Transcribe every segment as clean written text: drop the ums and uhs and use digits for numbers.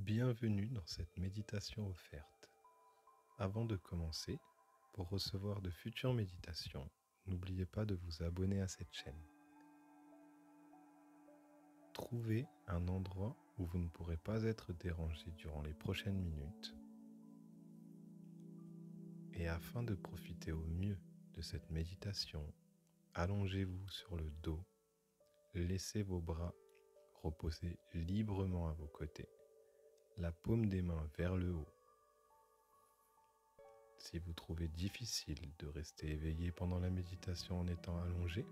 Bienvenue dans cette méditation offerte. Avant de commencer, pour recevoir de futures méditations, n'oubliez pas de vous abonner à cette chaîne. Trouvez un endroit où vous ne pourrez pas être dérangé durant les prochaines minutes. Et afin de profiter au mieux de cette méditation, allongez-vous sur le dos, laissez vos bras reposer librement à vos côtés, la paume des mains vers le haut. Si vous trouvez difficile de rester éveillé pendant la méditation en étant allongé,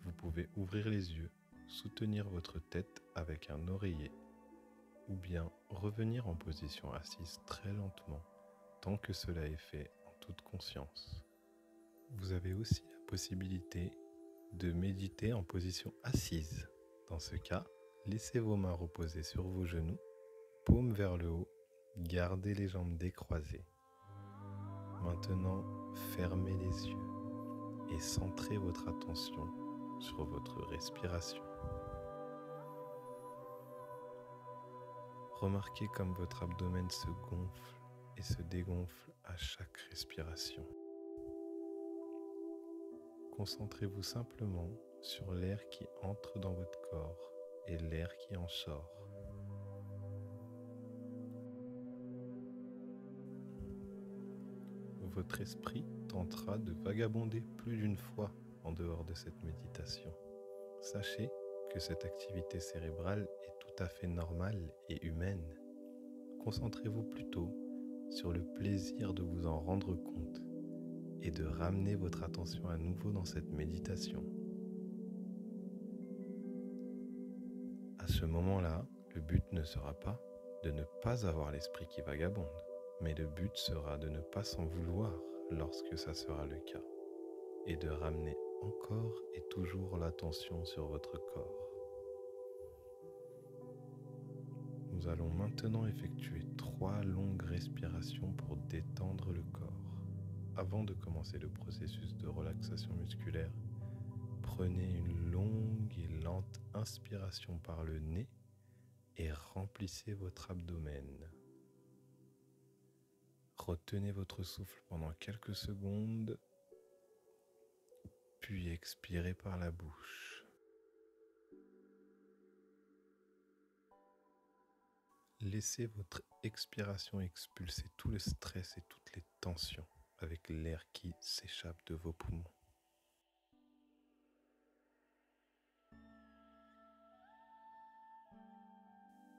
vous pouvez ouvrir les yeux, soutenir votre tête avec un oreiller ou bien revenir en position assise très lentement tant que cela est fait en toute conscience. Vous avez aussi la possibilité de méditer en position assise. Dans ce cas, laissez vos mains reposer sur vos genoux, paume vers le haut, gardez les jambes décroisées. Maintenant, fermez les yeux et centrez votre attention sur votre respiration. Remarquez comme votre abdomen se gonfle et se dégonfle à chaque respiration. Concentrez-vous simplement sur l'air qui entre dans votre corps et l'air qui en sort. Votre esprit tentera de vagabonder plus d'une fois en dehors de cette méditation. Sachez que cette activité cérébrale est tout à fait normale et humaine. Concentrez-vous plutôt sur le plaisir de vous en rendre compte et de ramener votre attention à nouveau dans cette méditation. À ce moment-là, le but ne sera pas de ne pas avoir l'esprit qui vagabonde, mais le but sera de ne pas s'en vouloir lorsque ça sera le cas, et de ramener encore et toujours l'attention sur votre corps. Nous allons maintenant effectuer 3 longues respirations pour détendre le corps. Avant de commencer le processus de relaxation musculaire, prenez une longue et lente inspiration par le nez et remplissez votre abdomen. Retenez votre souffle pendant quelques secondes, puis expirez par la bouche. Laissez votre expiration expulser tout le stress et toutes les tensions avec l'air qui s'échappe de vos poumons.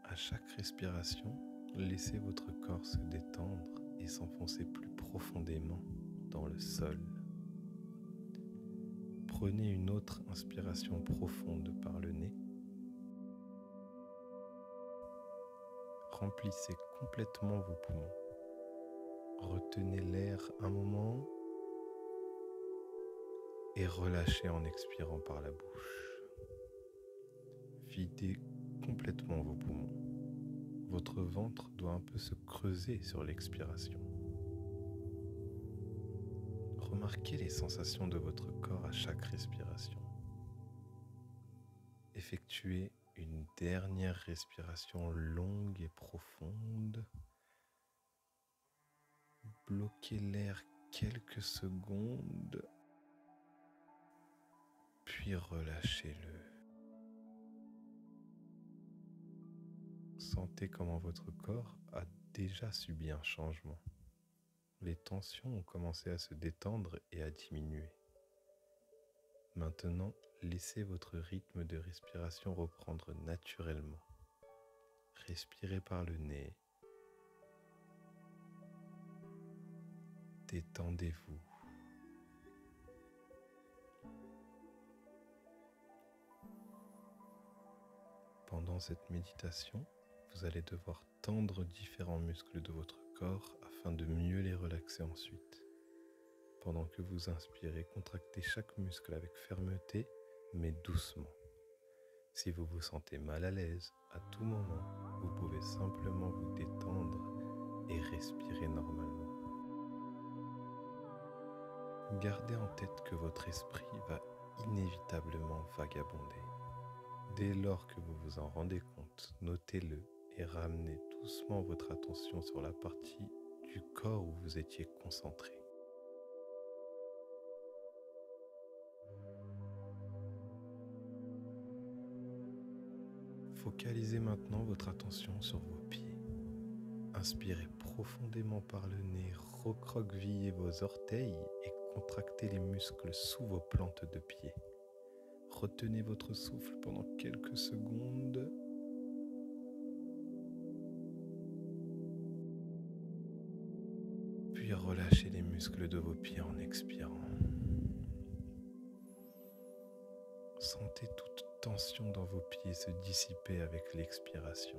À chaque respiration, laissez votre corps se détendre et s'enfoncer plus profondément dans le sol. Prenez une autre inspiration profonde par le nez. Remplissez complètement vos poumons. Retenez l'air un moment et relâchez en expirant par la bouche. Videz complètement vos poumons. Votre ventre doit un peu se creuser sur l'expiration. Remarquez les sensations de votre corps à chaque respiration. Effectuez une dernière respiration longue et profonde. Bloquez l'air quelques secondes, puis relâchez-le. Sentez comment votre corps a déjà subi un changement. Les tensions ont commencé à se détendre et à diminuer. Maintenant, laissez votre rythme de respiration reprendre naturellement. Respirez par le nez. Détendez-vous. Pendant cette méditation, vous allez devoir tendre différents muscles de votre corps afin de mieux les relaxer ensuite. Pendant que vous inspirez, contractez chaque muscle avec fermeté, mais doucement. Si vous vous sentez mal à l'aise, à tout moment, vous pouvez simplement vous détendre et respirer normalement. Gardez en tête que votre esprit va inévitablement vagabonder. Dès lors que vous vous en rendez compte, notez-le et ramenez doucement votre attention sur la partie du corps où vous étiez concentré. Focalisez maintenant votre attention sur vos pieds. Inspirez profondément par le nez, recroquevillez vos orteils et contractez les muscles sous vos plantes de pied. Retenez votre souffle pendant quelques secondes. Puis relâchez les muscles de vos pieds en expirant. Sentez toute tension dans vos pieds se dissiper avec l'expiration.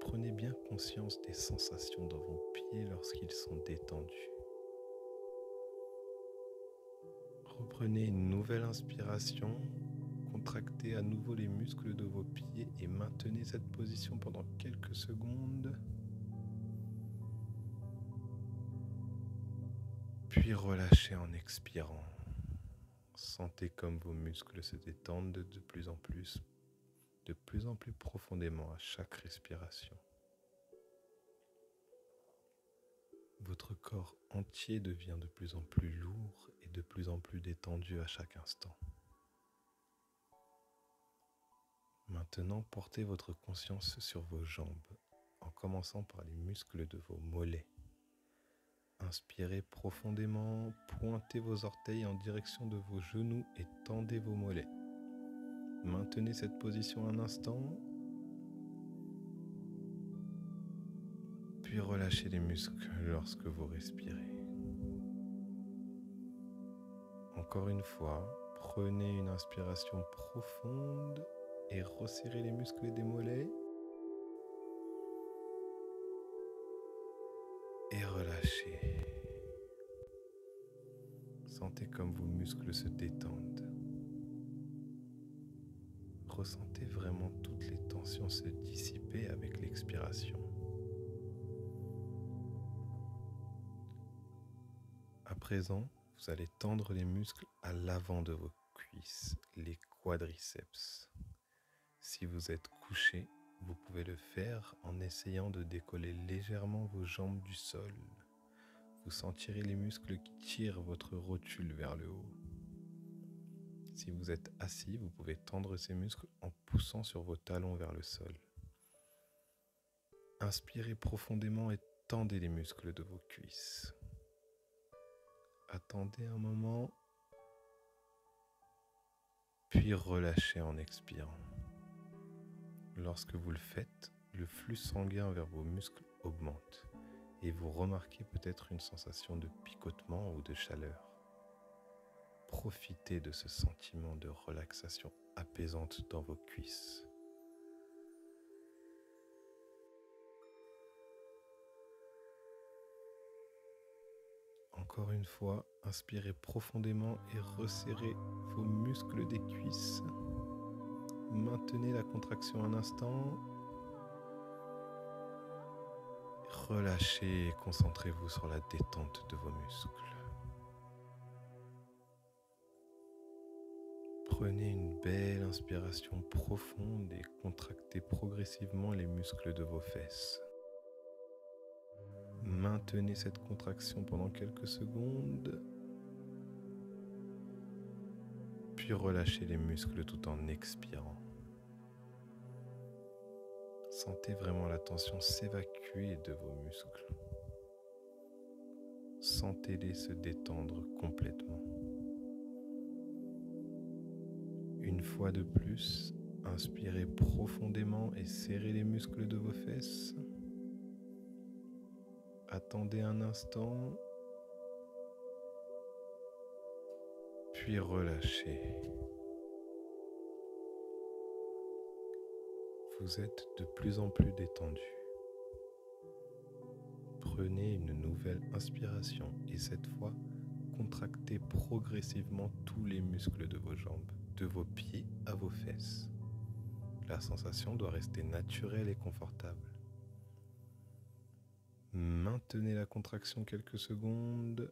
Prenez bien conscience des sensations dans vos pieds lorsqu'ils sont détendus. Reprenez une nouvelle inspiration, contractez à nouveau les muscles de vos pieds et maintenez cette position pendant quelques secondes. Puis relâchez en expirant. Sentez comme vos muscles se détendent de plus en plus profondément à chaque respiration. Votre corps entier devient de plus en plus lourd et de plus en plus détendu à chaque instant. Maintenant, portez votre conscience sur vos jambes, en commençant par les muscles de vos mollets. Inspirez profondément, pointez vos orteils en direction de vos genoux et tendez vos mollets. Maintenez cette position un instant, puis relâchez les muscles lorsque vous respirez. Encore une fois, prenez une inspiration profonde et resserrez les muscles des mollets. Et relâchez. Sentez comme vos muscles se détendent. Ressentez vraiment toutes les tensions se dissiper avec l'expiration. À présent, vous allez tendre les muscles à l'avant de vos cuisses, les quadriceps. Si vous êtes couché, vous pouvez le faire en essayant de décoller légèrement vos jambes du sol. Vous sentirez les muscles qui tirent votre rotule vers le haut. Si vous êtes assis, vous pouvez tendre ces muscles en poussant sur vos talons vers le sol. Inspirez profondément et tendez les muscles de vos cuisses. Attendez un moment, puis relâchez en expirant. Lorsque vous le faites, le flux sanguin vers vos muscles augmente et vous remarquez peut-être une sensation de picotement ou de chaleur. Profitez de ce sentiment de relaxation apaisante dans vos cuisses. Encore une fois, inspirez profondément et resserrez vos muscles des cuisses. Maintenez la contraction un instant. Relâchez et concentrez-vous sur la détente de vos muscles. Prenez une belle inspiration profonde et contractez progressivement les muscles de vos fesses. Maintenez cette contraction pendant quelques secondes, puis relâchez les muscles tout en expirant. Sentez vraiment la tension s'évacuer de vos muscles. Sentez-les se détendre complètement. Une fois de plus, inspirez profondément et serrez les muscles de vos fesses. Attendez un instant, puis relâchez. Vous êtes de plus en plus détendu. Prenez une nouvelle inspiration et cette fois, contractez progressivement tous les muscles de vos jambes, de vos pieds à vos fesses. La sensation doit rester naturelle et confortable. Maintenez la contraction quelques secondes.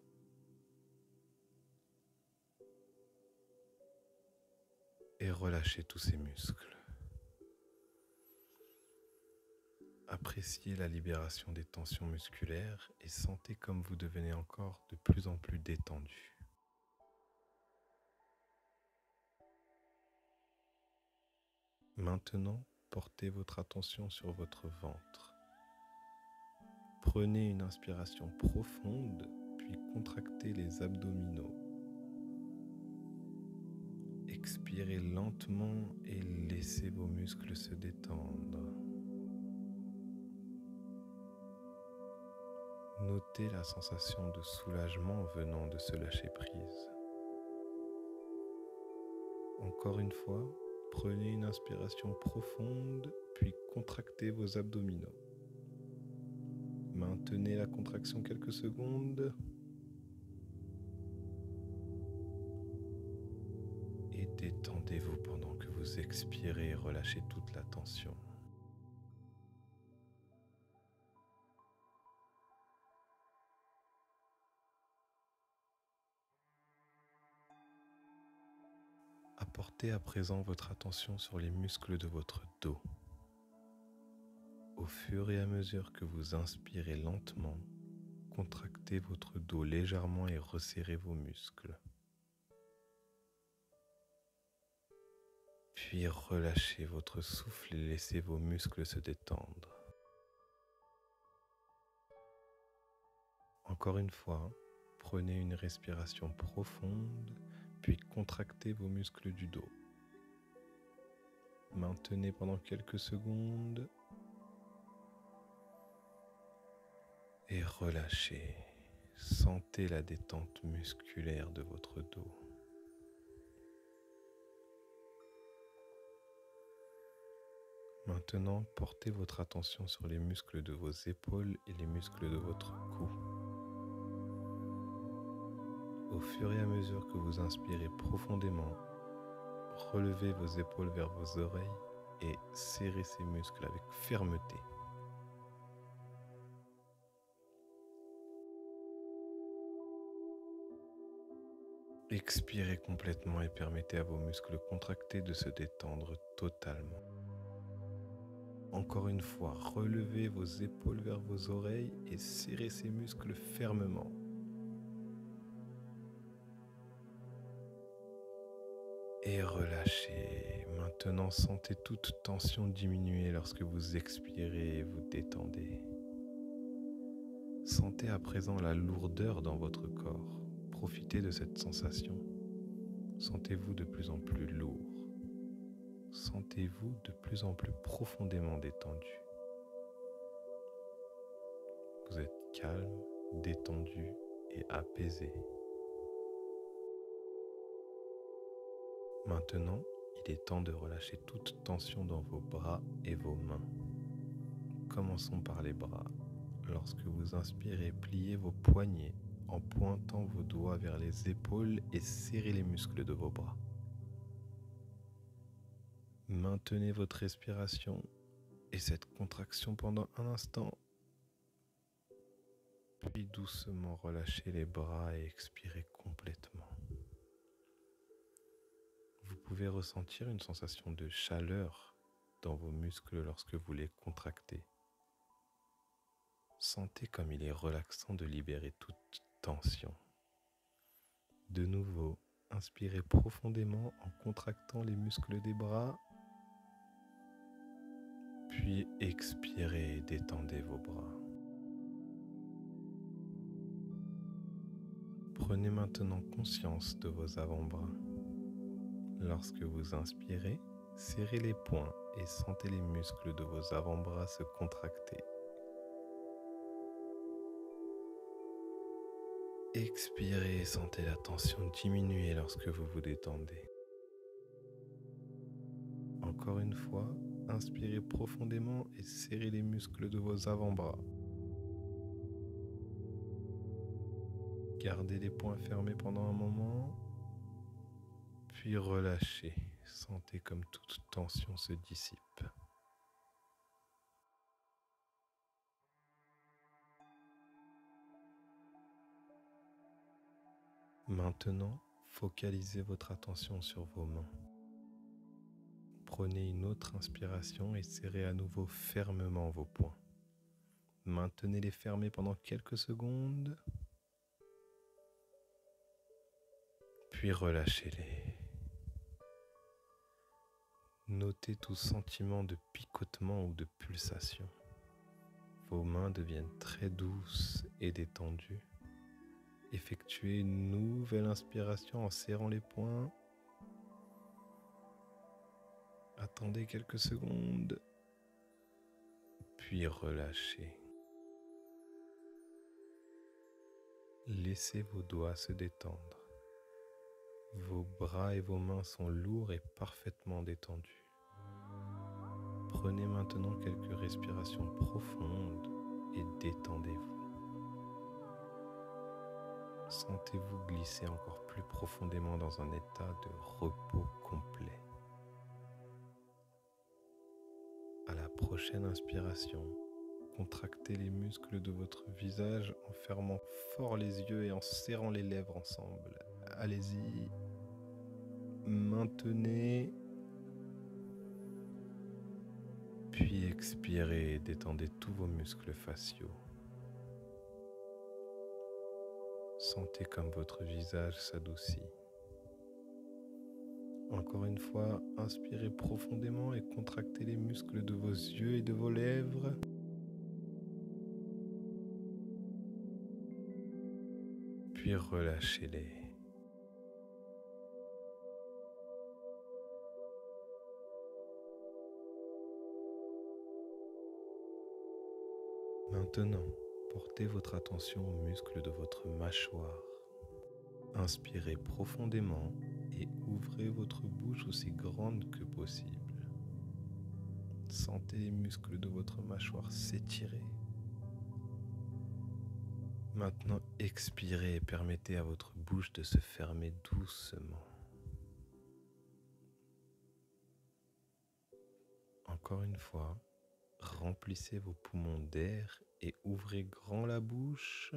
Et relâchez tous ces muscles. Appréciez la libération des tensions musculaires et sentez comme vous devenez encore de plus en plus détendu. Maintenant, portez votre attention sur votre ventre. Prenez une inspiration profonde, puis contractez les abdominaux. Expirez lentement et laissez vos muscles se détendre. Notez la sensation de soulagement venant de se lâcher prise. Encore une fois, prenez une inspiration profonde, puis contractez vos abdominaux. Maintenez la contraction quelques secondes et détendez-vous pendant que vous expirez et relâchez toute la tension. Apportez à présent votre attention sur les muscles de votre dos. Au fur et à mesure que vous inspirez lentement, contractez votre dos légèrement et resserrez vos muscles. Puis relâchez votre souffle et laissez vos muscles se détendre. Encore une fois, prenez une respiration profonde, puis contractez vos muscles du dos. Maintenez pendant quelques secondes et relâchez. Sentez la détente musculaire de votre dos. Maintenant, portez votre attention sur les muscles de vos épaules et les muscles de votre cou. Au fur et à mesure que vous inspirez profondément, relevez vos épaules vers vos oreilles et serrez ces muscles avec fermeté. Expirez complètement et permettez à vos muscles contractés de se détendre totalement. Encore une fois, relevez vos épaules vers vos oreilles et serrez ces muscles fermement. Et relâchez. Maintenant, sentez toute tension diminuer lorsque vous expirez et vous détendez. Sentez à présent la lourdeur dans votre corps. Profitez de cette sensation. Sentez-vous de plus en plus lourd. Sentez-vous de plus en plus profondément détendu. Vous êtes calme, détendu et apaisé. Maintenant, il est temps de relâcher toute tension dans vos bras et vos mains. Commençons par les bras. Lorsque vous inspirez, pliez vos poignets en pointant vos doigts vers les épaules et serrez les muscles de vos bras. Maintenez votre respiration et cette contraction pendant un instant, puis doucement relâchez les bras et expirez complètement. Vous pouvez ressentir une sensation de chaleur dans vos muscles lorsque vous les contractez. Sentez comme il est relaxant de libérer toute tension. De nouveau, inspirez profondément en contractant les muscles des bras, puis expirez et détendez vos bras. Prenez maintenant conscience de vos avant-bras. Lorsque vous inspirez, serrez les poings et sentez les muscles de vos avant-bras se contracter. Expirez et sentez la tension diminuer lorsque vous vous détendez. Encore une fois, inspirez profondément et serrez les muscles de vos avant-bras. Gardez les poings fermés pendant un moment, puis relâchez. Sentez comme toute tension se dissipe. Maintenant, focalisez votre attention sur vos mains. Prenez une autre inspiration et serrez à nouveau fermement vos poings. Maintenez-les fermés pendant quelques secondes, puis relâchez-les. Notez tout sentiment de picotement ou de pulsation. Vos mains deviennent très douces et détendues. Effectuez une nouvelle inspiration en serrant les poings. Attendez quelques secondes, puis relâchez. Laissez vos doigts se détendre. Vos bras et vos mains sont lourds et parfaitement détendus. Prenez maintenant quelques respirations profondes et détendez-vous. Sentez-vous glisser encore plus profondément dans un état de repos complet. À la prochaine inspiration, contractez les muscles de votre visage en fermant fort les yeux et en serrant les lèvres ensemble. Allez-y, maintenez, puis expirez et détendez tous vos muscles faciaux. Sentez comme votre visage s'adoucit. Encore une fois, inspirez profondément et contractez les muscles de vos yeux et de vos lèvres. Puis relâchez-les. Maintenant, portez votre attention aux muscles de votre mâchoire. Inspirez profondément et ouvrez votre bouche aussi grande que possible. Sentez les muscles de votre mâchoire s'étirer. Maintenant, expirez et permettez à votre bouche de se fermer doucement. Encore une fois, remplissez vos poumons d'air et ouvrez grand la bouche.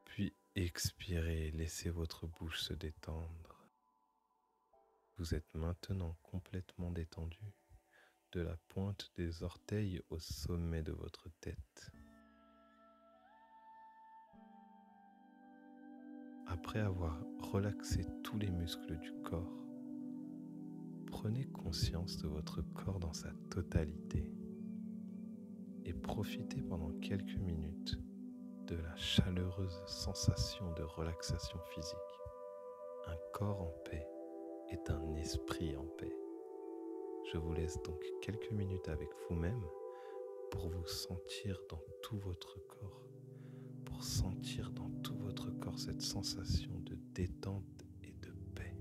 Puis expirez et laissez votre bouche se détendre. Vous êtes maintenant complètement détendu, de la pointe des orteils au sommet de votre tête. Après avoir relaxé tous les muscles du corps, prenez conscience de votre corps dans sa totalité et profitez pendant quelques minutes de la chaleureuse sensation de relaxation physique. Un corps en paix est un esprit en paix. Je vous laisse donc quelques minutes avec vous-même pour vous sentir dans tout votre corps, pour sentir dans tout votre corps cette sensation de détente et de paix.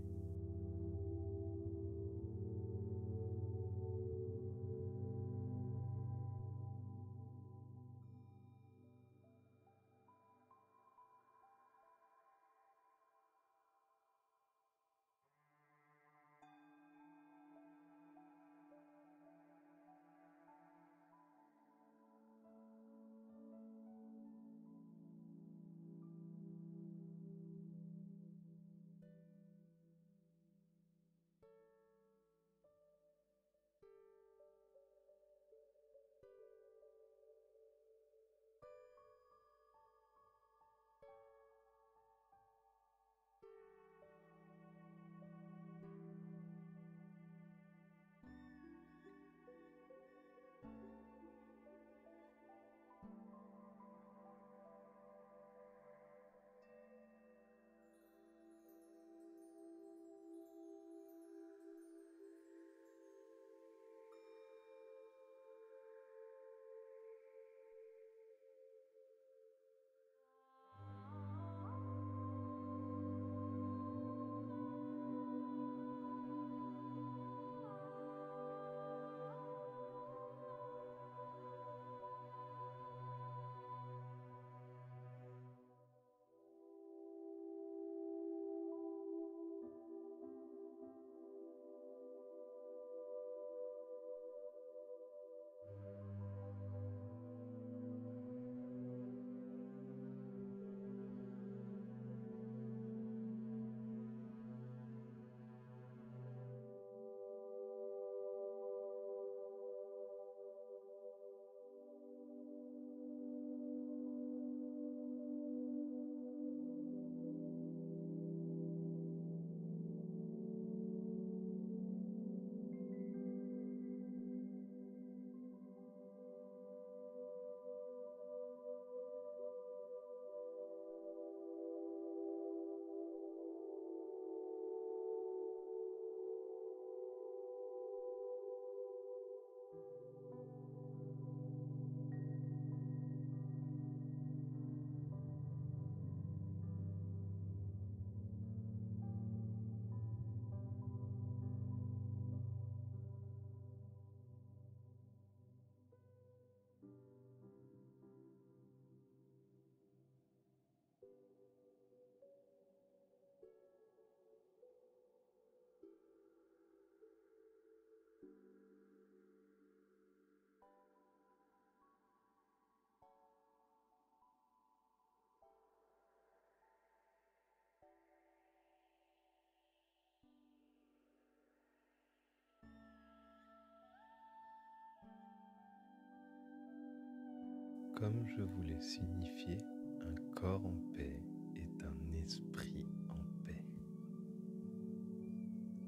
Comme je vous l'ai signifié, un corps en paix est un esprit en paix.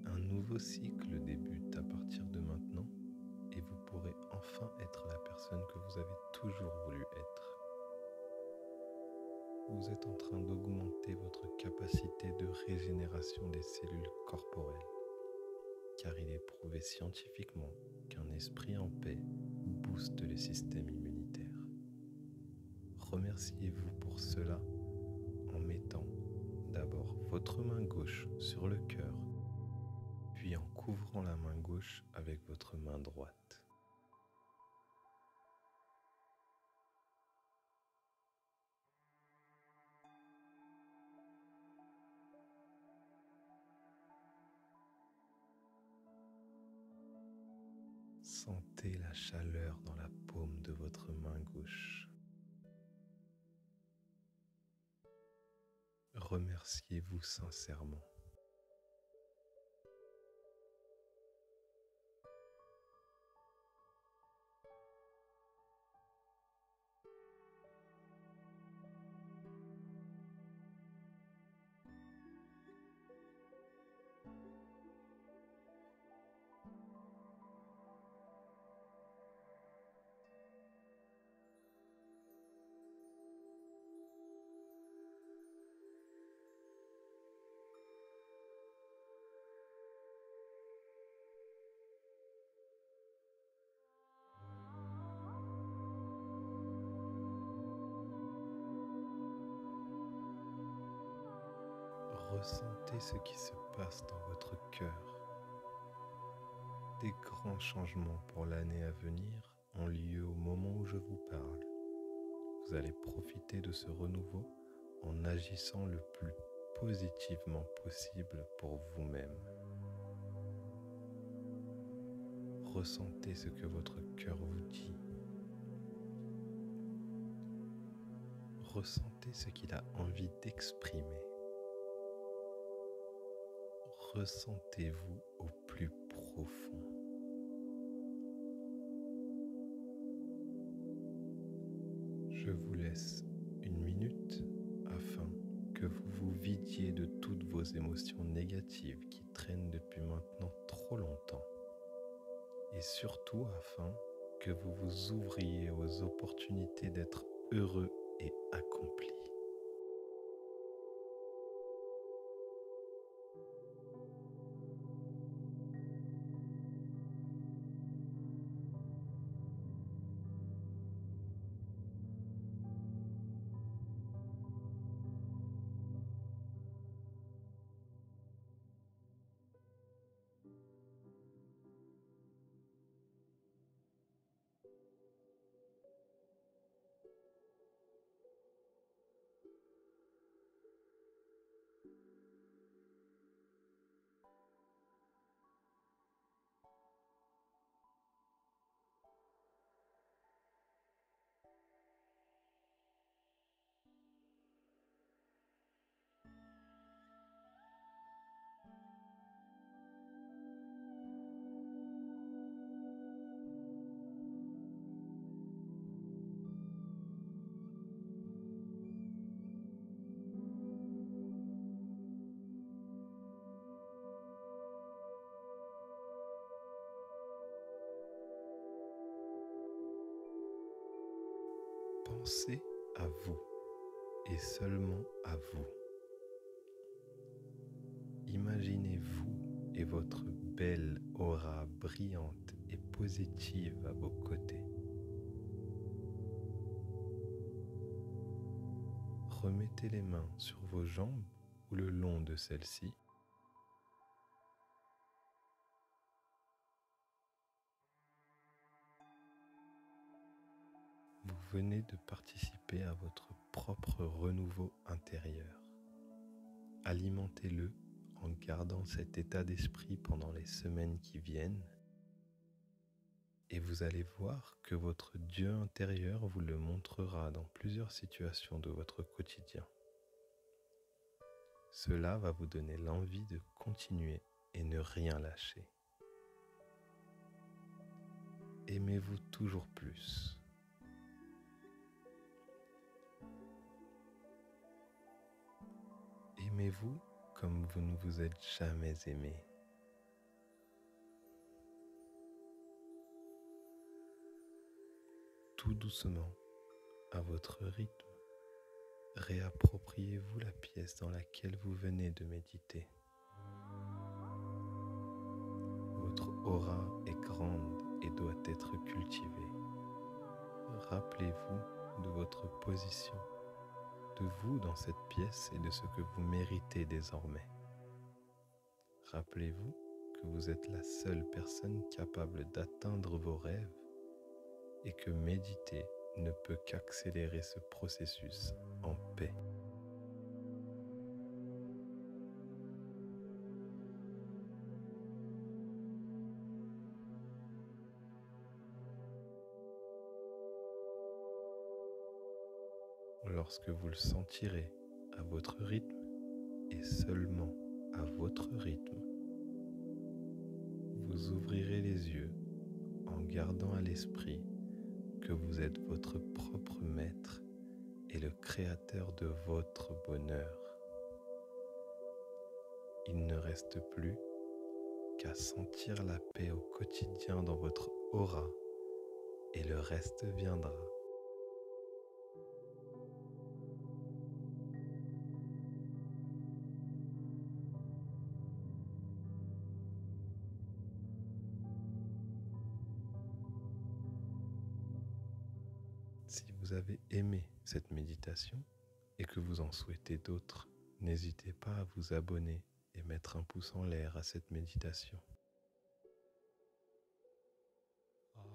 Un nouveau cycle débute à partir de maintenant et vous pourrez enfin être la personne que vous avez toujours voulu être. Vous êtes en train d'augmenter votre capacité de régénération des cellules corporelles, car il est prouvé scientifiquement qu'un esprit en paix booste le système immunitaire. Remerciez-vous pour cela en mettant d'abord votre main gauche sur le cœur, puis en couvrant la main gauche avec votre main droite. Sentez la chaleur dans la paume de votre main gauche. Remerciez-vous sincèrement. Ressentez ce qui se passe dans votre cœur. Des grands changements pour l'année à venir ont lieu au moment où je vous parle. Vous allez profiter de ce renouveau en agissant le plus positivement possible pour vous-même. Ressentez ce que votre cœur vous dit. Ressentez ce qu'il a envie d'exprimer. Ressentez-vous au plus profond. Je vous laisse 1 minute afin que vous vous vidiez de toutes vos émotions négatives qui traînent depuis maintenant trop longtemps et surtout afin que vous vous ouvriez aux opportunités d'être heureux et accompli. Pensez à vous et seulement à vous. Imaginez-vous et votre belle aura brillante et positive à vos côtés. Remettez les mains sur vos jambes ou le long de celles-ci. Vous venez de participer à votre propre renouveau intérieur. Alimentez-le en gardant cet état d'esprit pendant les semaines qui viennent et vous allez voir que votre Dieu intérieur vous le montrera dans plusieurs situations de votre quotidien. Cela va vous donner l'envie de continuer et ne rien lâcher. Aimez-vous toujours plus. Aimez-vous comme vous ne vous êtes jamais aimé. Tout doucement, à votre rythme, réappropriez-vous la pièce dans laquelle vous venez de méditer. Votre aura est grande et doit être cultivée. Rappelez-vous de votre position, de vous dans cette pièce et de ce que vous méritez désormais. Rappelez-vous que vous êtes la seule personne capable d'atteindre vos rêves et que méditer ne peut qu'accélérer ce processus en paix. Lorsque vous le sentirez à votre rythme et seulement à votre rythme, vous ouvrirez les yeux en gardant à l'esprit que vous êtes votre propre maître et le créateur de votre bonheur. Il ne reste plus qu'à sentir la paix au quotidien dans votre aura et le reste viendra. Si vous avez aimé cette méditation et que vous en souhaitez d'autres, n'hésitez pas à vous abonner et mettre un pouce en l'air à cette méditation. Aum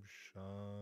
Shanti.